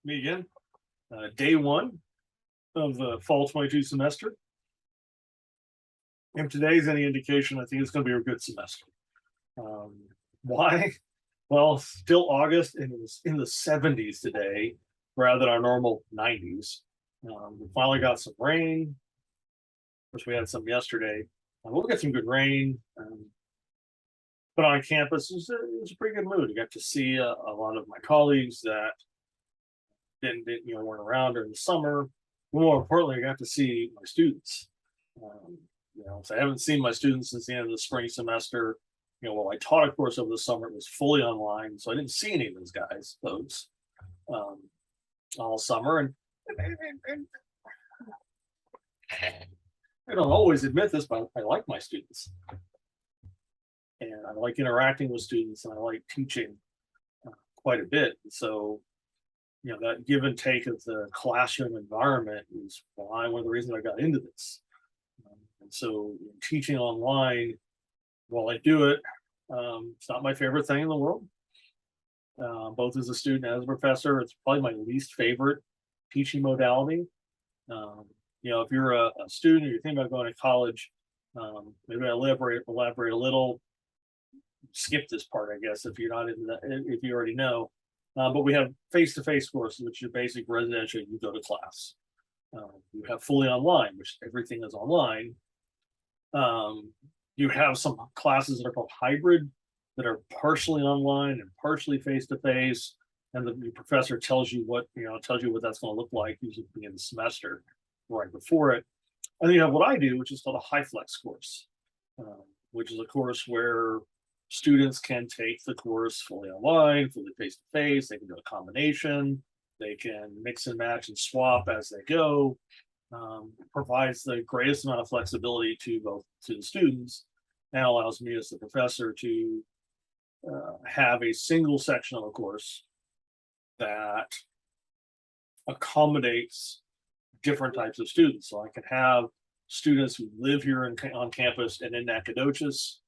Me again. Day one of the fall 22 semester. If today's any indication, I think it's going to be a good semester. Um, why? Well, still August and it was in the 70s today rather than our normal 90s. We finally got some rain. Of course, we had some yesterday. We'll get some good rain. But on campus, it was a pretty good mood. I got to see a lot of my colleagues that didn't weren't around during the summer. More importantly, I got to see my students. Um, so I haven't seen my students since the end of the spring semester. While I taught a course over the summer, it was fully online, so I didn't see any of those folks, um, all summer. And I don't always admit this, but I like my students, and I like interacting with students, and I like teaching quite a bit. So that give and take of the classroom environment is one of the reasons I got into this. And so teaching online, while I do it, it's not my favorite thing in the world. Both as a student and as a professor, it's probably my least favorite teaching modality. If you're a student or you're thinking about going to college, maybe I elaborate a little. Skip this part, I guess, if you're not in that, if you already know. But we have face-to-face courses, which are basic residential. You go to class. You have fully online, which everything is online. You have some classes that are called hybrid, that are partially online and partially face-to-face. And the professor tells you what that's going to look like usually at the beginning of the semester, right before it. And then you have what I do, which is called a high flex course, which is a course where students can take the course fully online, fully face-to-face. They can do a combination. They can mix and match and swap as they go. Provides the greatest amount of flexibility to the students, and allows me as the professor to have a single section of a course that accommodates different types of students. So I can have students who live here on campus and in Nacogdoches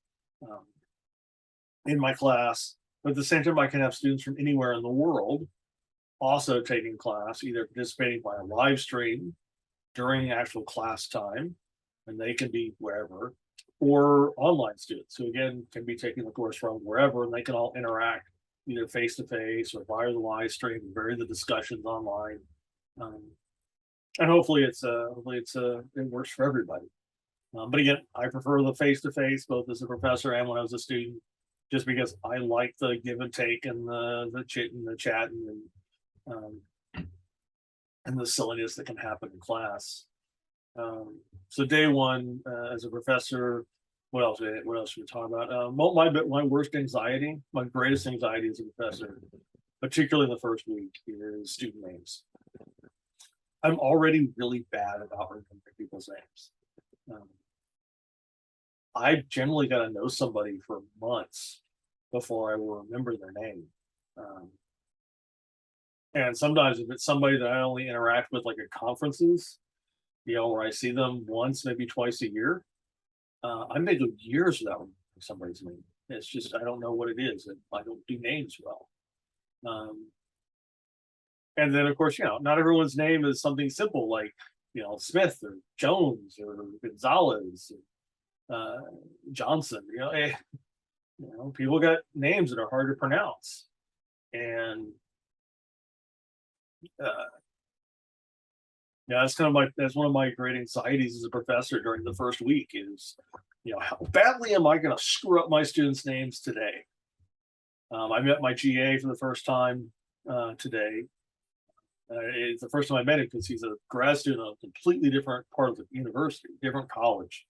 in my class, but at the same time, I can have students from anywhere in the world also taking class, either participating by a live stream during actual class time, and they can be wherever, or online students who again can be taking the course from wherever, and they can all interact either face to face or via the live stream and vary the discussions online. And hopefully it works for everybody. But again, I prefer the face to face, both as a professor and when I was a student, just because I like the give and take and the chit and the chat and the silliness that can happen in class. So day one as a professor, what else should we talk about? My worst anxiety, my greatest anxiety as a professor, particularly in the first week, is student names. I'm already really bad about remembering people's names. I generally got to know somebody for months before I will remember their name. And sometimes if it's somebody that I only interact with like at conferences, where I see them once, maybe twice a year, I may go years without remembering somebody's name. It's just, I don't know what it is. And I don't do names well. And then of course, not everyone's name is something simple like, Smith or Jones or Gonzalez, Johnson, people got names that are hard to pronounce. And that's one of my great anxieties as a professor during the first week is, how badly am I going to screw up my students' names today? I met my GA for the first time today. It's the first time I met him because he's a grad student of a completely different part of the university, different college.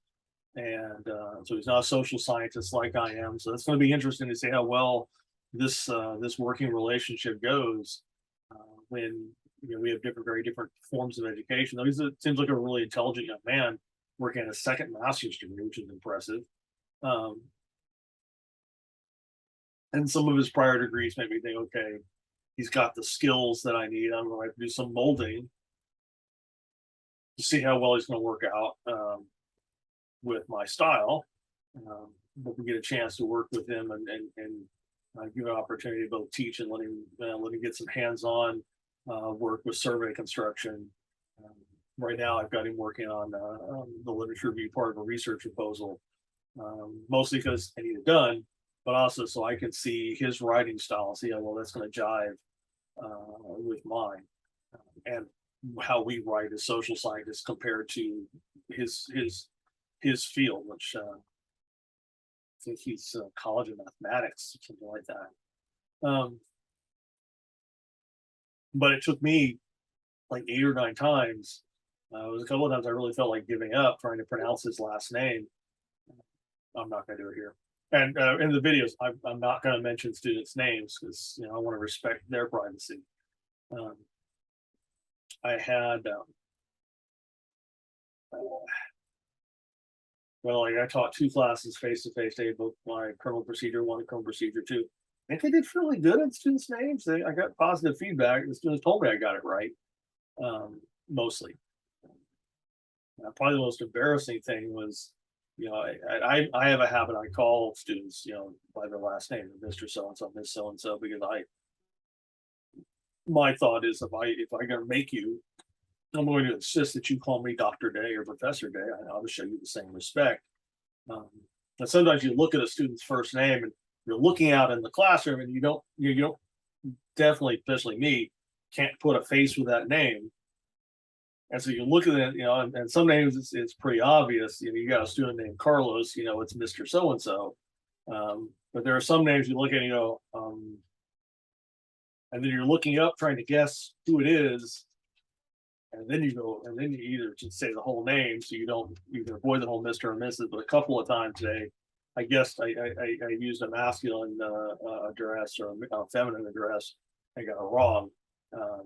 And so he's not a social scientist like I am. So it's going to be interesting to see how well this working relationship goes when we have very different forms of education. Though it seems like a really intelligent young man working at a second master's degree, which is impressive. And some of his prior degrees made me think, okay, he's got the skills that I need. I'm going to do some molding to see how well he's going to work out with my style. But we get a chance to work with him and give an opportunity to both teach and let him get some hands-on work with survey construction. Um, right now, I've got him working on the literature review part of a research proposal, mostly because I need it done, but also so I can see his writing style, see how well that's going to jive with mine, and how we write as social scientists compared to his his his field, which I think he's college of mathematics, something like that. But it took me like 8 or 9 times. It was a couple of times I really felt like giving up trying to pronounce his last name. I'm not going to do it here. And in the videos, I'm not going to mention students' names because I want to respect their privacy. Um, I had uh, well, like I taught 2 classes face to face. They had both my criminal procedure one and criminal procedure two. I think they did fairly good at students' names. I got positive feedback. The students told me I got it right, mostly. Probably the most embarrassing thing was, I have a habit. I call students, by their last name, Mr. So and so, Miss So and so, because my thought is if I gonna make you, I'm going to insist that you call me Doctor Day or Professor Day. I ought to show you the same respect. Um, and sometimes you look at a student's first name and you're looking out in the classroom and you don't definitely, especially me, can't put a face with that name. And so you look at it, and some names it's pretty obvious. You got a student named Carlos, it's Mr. So and so. But there are some names you look at, and then you're looking up trying to guess who it is, and then you either just say the whole name so you don't either avoid the whole Mr. or Mrs. But a couple of times today, I guessed I used a masculine address or a feminine address. I got it wrong. Um,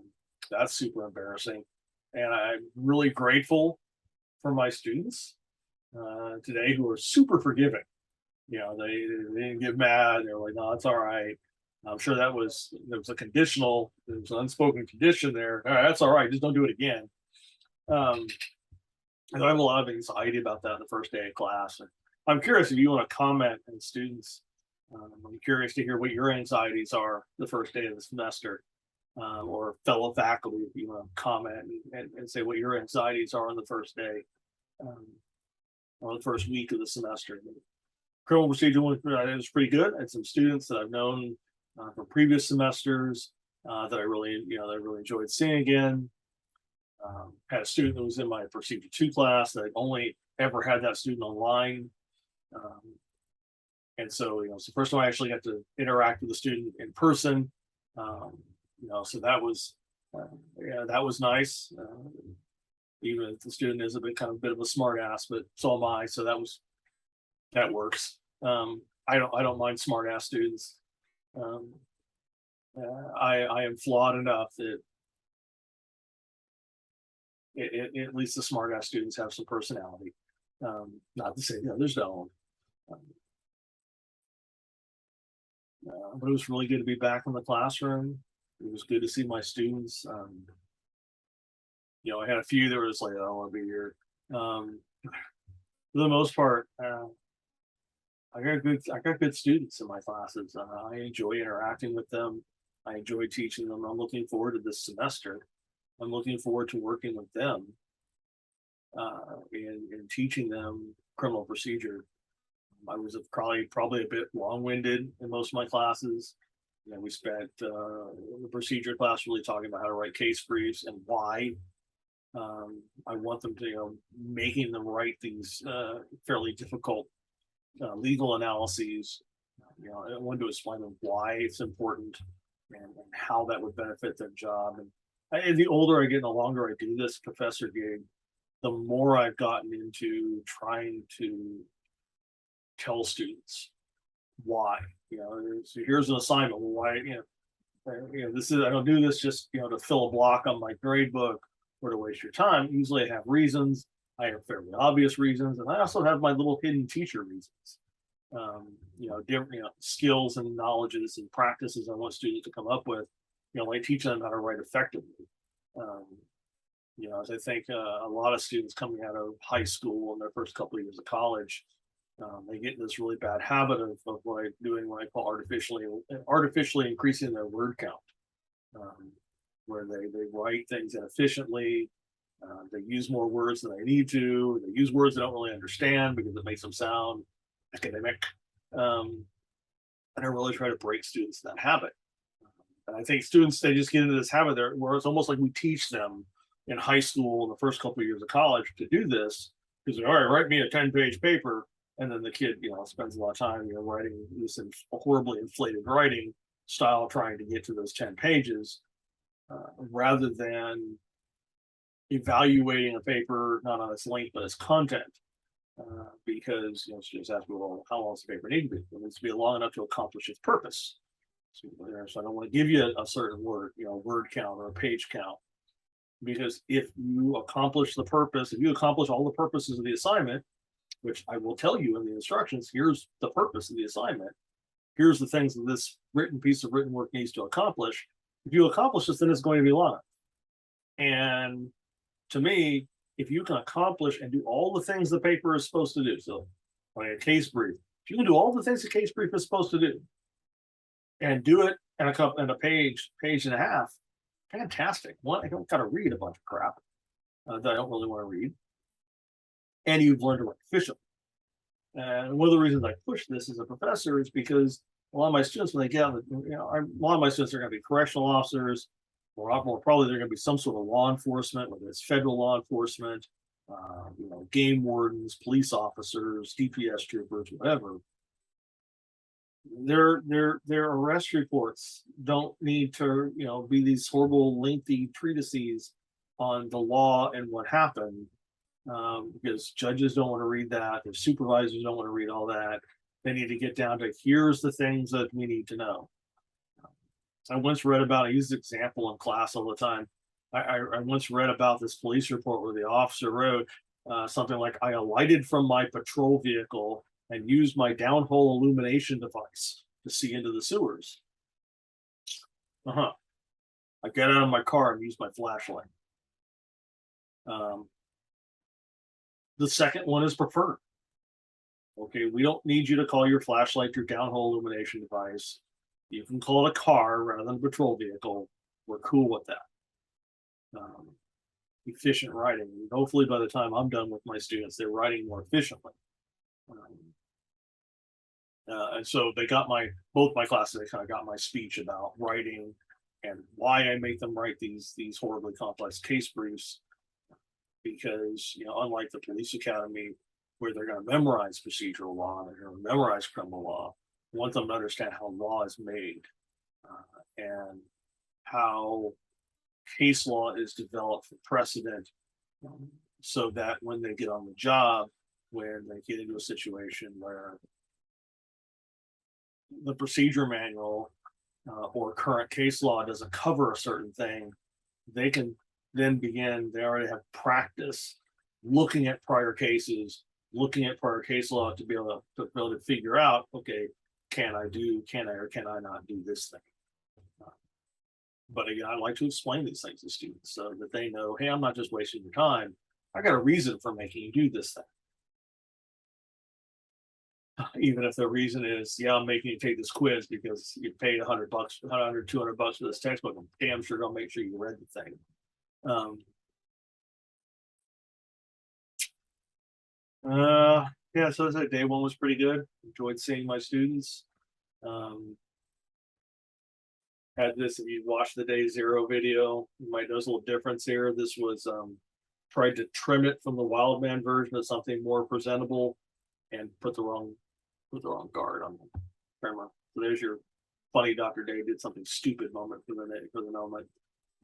that's super embarrassing, and I'm really grateful for my students today who are super forgiving. They didn't get mad. They were like, "No, it's all right." I'm sure there was an unspoken condition there. All right, that's all right. Just don't do it again. Um, and I have a lot of anxiety about that the first day of class. And I'm curious if you want to comment on students. I'm curious to hear what your anxieties are the first day of the semester, or fellow faculty, if you want to comment and say what your anxieties are on the first day, um, or the first week of the semester. Criminal procedure was pretty good. I had some students that I've known from previous semesters that I really enjoyed seeing again. Had a student that was in my procedure 2 class that I'd only ever had that student online. Um, and so, it's the first time I actually got to interact with the student in person. So that was nice. Even if the student is a bit of a smart ass, but so am I. So that works. I don't mind smart ass students. Um, I am flawed enough that at least the smart ass students have some personality. Not to say the others don't. Um, but it was really good to be back in the classroom. It was good to see my students. I had a few that was like, "I don't want to be here." For the most part, I got good students in my classes. I enjoy interacting with them. I enjoy teaching them. I'm looking forward to this semester. I'm looking forward to working with them and teaching them criminal procedure. I was probably a bit long-winded in most of my classes. We spent the procedure class really talking about how to write case briefs and why. I want them to, making them write these fairly difficult legal analyses. I wanted to explain them why it's important and how that would benefit their job. And the older I get and the longer I do this professor gig, the more I've gotten into trying to tell students why. So here's an assignment. Why, this is I don't do this just to fill a block on my grade book or to waste your time. Usually I have reasons. I have fairly obvious reasons, and I also have my little hidden teacher reasons. Different skills and knowledges and practices I want students to come up with. Like teach them how to write effectively. Um, as I think a lot of students coming out of high school in their first couple of years of college, they get in this really bad habit of what I call artificially increasing their word count. Um, where they write things inefficiently. They use more words than they need to. They use words they don't really understand because it makes them sound academic. And I really try to break students in that habit. And I think students, they just get into this habit there where it's almost like we teach them in high school in the first couple of years of college to do this, because all right, write me a 10-page paper. And then the kid, spends a lot of time, writing this horribly inflated writing style, trying to get to those 10 pages, rather than evaluating a paper not on its length but its content. Because students ask me, well, how long does the paper need to be? It needs to be long enough to accomplish its purpose. So I don't want to give you a certain word count or a page count, because if you accomplish the purpose, if you accomplish all the purposes of the assignment, which I will tell you in the instructions, here's the purpose of the assignment, here's the things that this piece of written work needs to accomplish. If you accomplish this, then it's going to be long enough. And to me, if you can accomplish and do all the things the paper is supposed to do, so like a case brief, if you can do all the things the case brief is supposed to do and do it in a page and a half, fantastic. One, I don't got to read a bunch of crap that I don't really want to read. And you've learned to write efficiently. And one of the reasons I push this as a professor is because a lot of my students, when they get out, a lot of my students are going to be correctional officers, or more probably they're going to be some sort of law enforcement, whether it's federal law enforcement, game wardens, police officers, DPS troopers, whatever. Their arrest reports don't need to be these horrible lengthy treatises on the law and what happened, because judges don't want to read that, their supervisors don't want to read all that. They need to get down to here's the things that we need to know. I once read about, I use this example in class all the time. I once read about this police report where the officer wrote something like, I alighted from my patrol vehicle and used my downhole illumination device to see into the sewers. I got out of my car and used my flashlight. The second one is preferred. Okay, we don't need you to call your flashlight your downhole illumination device. You can call it a car rather than a patrol vehicle. We're cool with that. Efficient writing. And hopefully by the time I'm done with my students, they're writing more efficiently. And so they got both my classes, they kind of got my speech about writing and why I make them write these horribly complex case briefs. Because, unlike the police academy, where they're going to memorize procedural law, they're going to memorize criminal law, I want them to understand how law is made, and how case law is developed for precedent, so that when they get on the job, when they get into a situation where the procedure manual or current case law doesn't cover a certain thing, they can then they already have practice looking at prior cases, looking at prior case law to be able to figure out, okay, can I or can I not do this thing? But again, I like to explain these things to students so that they know, hey, I'm not just wasting your time. I got a reason for making you do this thing. Even if the reason is, yeah, I'm making you take this quiz because you paid $100, $200 for this textbook. I'm damn sure gonna make sure you read the thing. Yeah, so as I say, day one was pretty good. Enjoyed seeing my students. Had this, if you watch the day zero video, you might notice a little difference here. This was tried to trim it from the Wildman version of something more presentable, and put the wrong guard on the camera. So there's your funny Dr. Day did something stupid moment for the moment.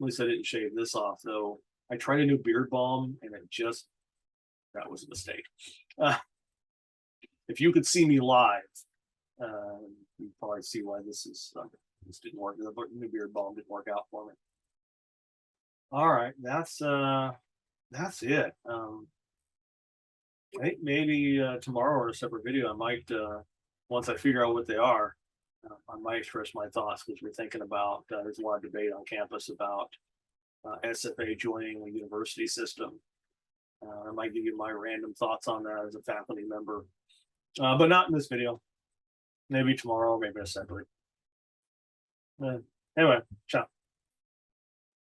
At least I didn't shave this off though. I tried a new beard balm and that was a mistake. If you could see me live, you'd probably see why this didn't work. The new beard balm didn't work out for me. All right, that's it. I think maybe tomorrow in a separate video, I might, once I figure out what they are, I might express my thoughts, because we're thinking about, there's a lot of debate on campus about SFA joining the university system. I might give you my random thoughts on that as a faculty member, but not in this video. Maybe tomorrow, maybe a separate. Anyway,